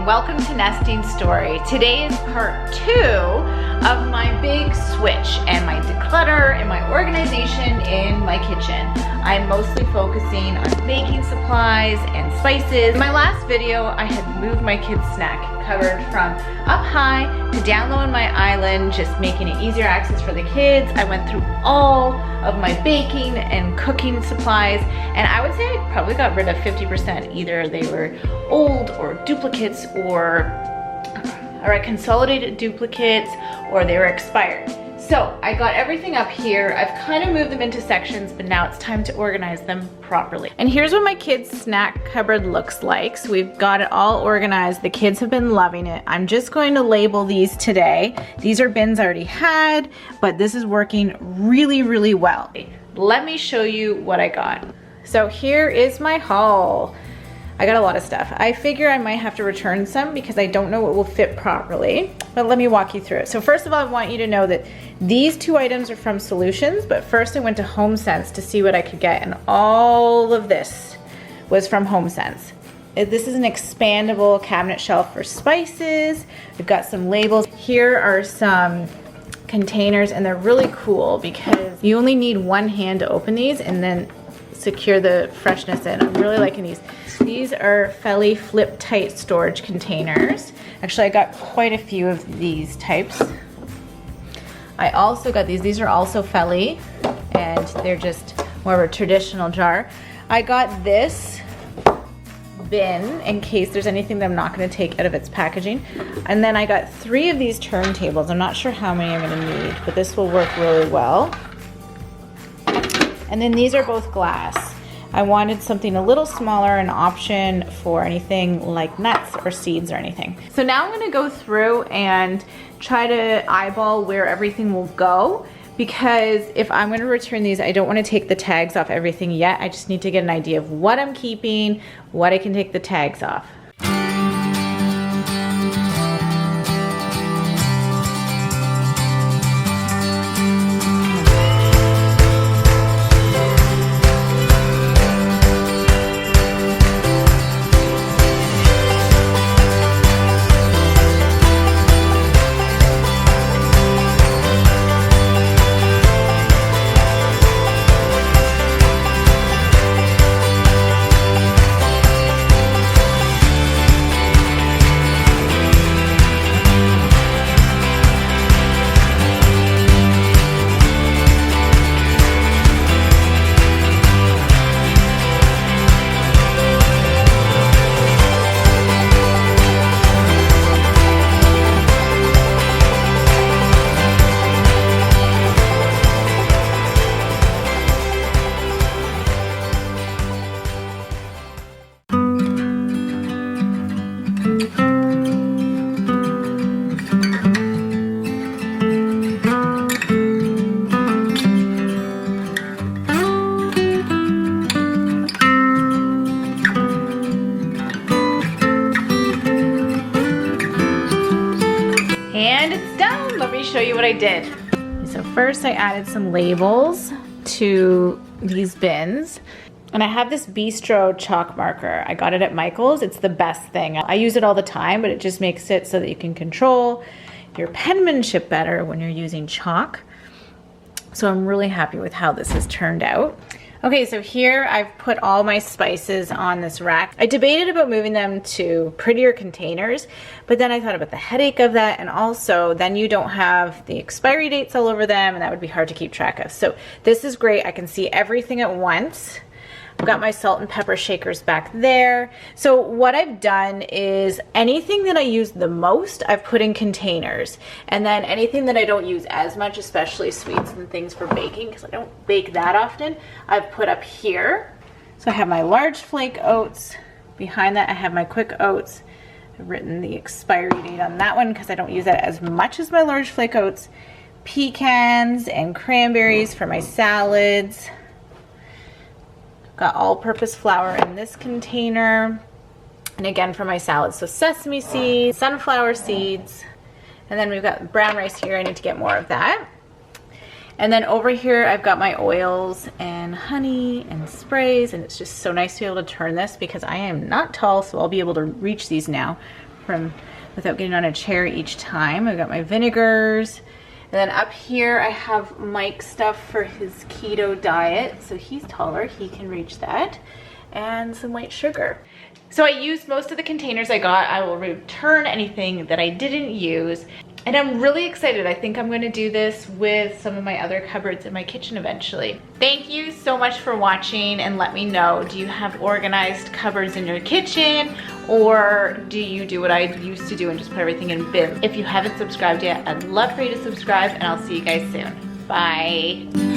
welcome to Nesting Story. Today is part 2 of my big switch and my declutter and my organization in my kitchen. I'm mostly focusing on baking supplies and spices. In my last video, I had moved my kids' snack cupboard from up high to down low on my island, just making it easier access for the kids. I went through all of my baking and cooking supplies, and I would say I probably got rid of 50%. Either they were old or duplicates or I consolidated duplicates or they were expired. So I got everything up here. I've kind of moved them into sections, but now it's time to organize them properly. And here's what my kids' snack cupboard looks like. So we've got it all organized. The kids have been loving it. I'm just going to label these today. These are bins I already had, but this is working really, really well. Let me show you what I got. So here is my haul. I got a lot of stuff. I figure I might have to return some because I don't know what will fit properly, but let me walk you through it. So first of all, I want you to know that these two items are from Solutions, but first I went to HomeSense to see what I could get, and all of this was from HomeSense. This is an expandable cabinet shelf for spices. We've got some labels. Here are some containers, and they're really cool because you only need one hand to open these and then secure the freshness in. I'm really liking these. These are Felly flip tight storage containers. Actually, I got quite a few of these types. I also got these are also Felly, and they're just more of a traditional jar. I got this bin in case there's anything that I'm not going to take out of its packaging. And then I got 3 of these turntables. I'm not sure how many I'm going to need, but this will work really well. And then these are both glass. I wanted something a little smaller, an option for anything like nuts or seeds or anything. So now I'm gonna go through and try to eyeball where everything will go, because if I'm gonna return these, I don't wanna take the tags off everything yet. I just need to get an idea of what I'm keeping, what I can take the tags off. And it's done. Let me show you what I did. So first I added some labels to these bins. And I have this Bistro chalk marker. I got it at Michael's. It's the best thing. I use it all the time, but it just makes it so that you can control your penmanship better when you're using chalk. So I'm really happy with how this has turned out. Okay, so here I've put all my spices on this rack. I debated about moving them to prettier containers, but then I thought about the headache of that, and also then you don't have the expiry dates all over them, and that would be hard to keep track of. So this is great. I can see everything at once. I've got my salt and pepper shakers back there. So what I've done is anything that I use the most, I've put in containers. And then anything that I don't use as much, especially sweets and things for baking, because I don't bake that often, I've put up here. So I have my large flake oats. Behind that, I have my quick oats. I've written the expiry date on that one because I don't use that as much as my large flake oats. Pecans and cranberries for my salads. Got all-purpose flour in this container, and again for my salads, so sesame seeds, sunflower seeds, and then we've got brown rice here. I need to get more of that. And then over here I've got my oils and honey and sprays, and it's just so nice to be able to turn this because I am not tall, so I'll be able to reach these now. without getting on a chair each time. I've got my vinegars. And then up here I have Mike's stuff for his keto diet. So he's taller, he can reach that. And some white sugar. So I used most of the containers I got. I will return anything that I didn't use. And I'm really excited. I think I'm gonna do this with some of my other cupboards in my kitchen eventually. Thank you so much for watching, and let me know, do you have organized cupboards in your kitchen, or do you do what I used to do and just put everything in bins? If you haven't subscribed yet, I'd love for you to subscribe, and I'll see you guys soon. Bye.